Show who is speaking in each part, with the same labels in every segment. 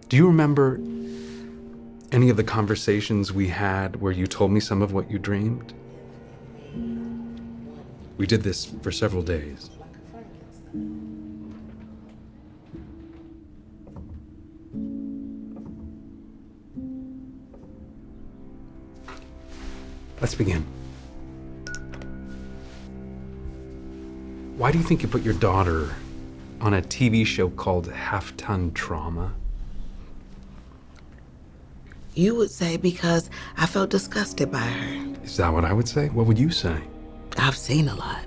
Speaker 1: Do you remember any of the conversations we had where you told me some of what you dreamed? We did this for several days. Let's begin. Why do you think you put your daughter on a TV show called Half-Ton Trauma?
Speaker 2: You would say because I felt disgusted by her.
Speaker 1: Is that what I would say? What would you say?
Speaker 2: I've seen a lot,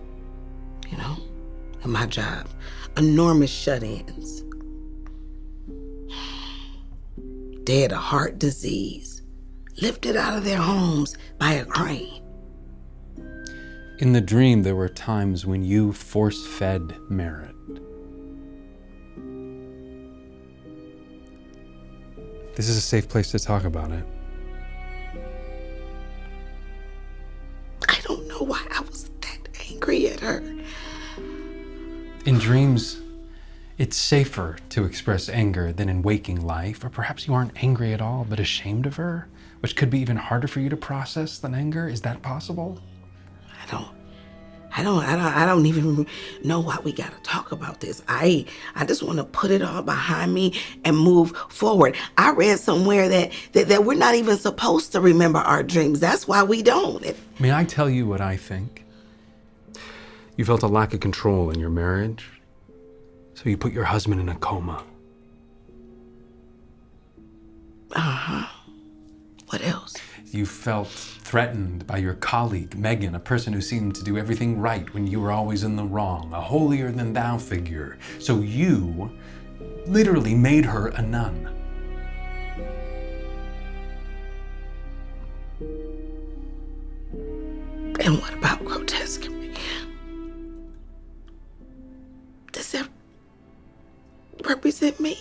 Speaker 2: in my job. Enormous shut-ins. Dead of heart disease. Lifted out of their homes by a crane.
Speaker 1: In the dream, there were times when you force-fed Merritt. This is a safe place to talk about it.
Speaker 2: I don't know why I was that angry at her.
Speaker 1: In dreams, it's safer to express anger than in waking life, or perhaps you aren't angry at all, but ashamed of her, which could be even harder for you to process than anger. Is that possible?
Speaker 2: I don't even know why we gotta talk about this. I just want to put it all behind me and move forward. I read somewhere that we're not even supposed to remember our dreams. That's why we don't.
Speaker 1: May I tell you what I think? You felt a lack of control in your marriage, so you put your husband in a coma.
Speaker 2: What else?
Speaker 1: You felt threatened by your colleague, Megan, a person who seemed to do everything right when you were always in the wrong, a holier-than-thou figure. So you literally made her a nun.
Speaker 2: And what about grotesquerie? Does that represent me?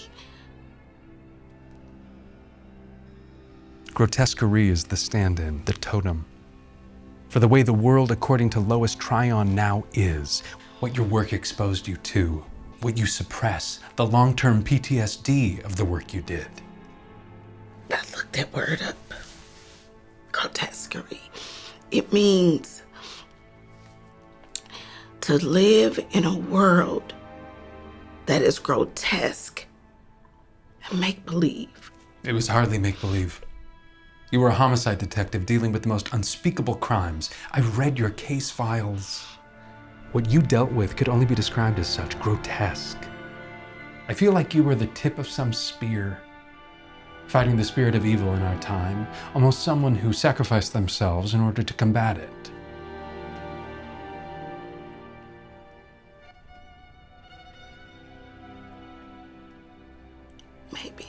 Speaker 1: Grotesquerie is the stand-in, the totem, for the way the world, according to Lois Tryon, now is, what your work exposed you to, what you suppress, the long-term PTSD of the work you did.
Speaker 2: I looked that word up. Grotesquerie. It means to live in a world that is grotesque and make-believe.
Speaker 1: It was hardly make-believe. You were a homicide detective dealing with the most unspeakable crimes. I read your case files. What you dealt with could only be described as such, grotesque. I feel like you were the tip of some spear, fighting the spirit of evil in our time, almost someone who sacrificed themselves in order to combat it.
Speaker 2: Maybe.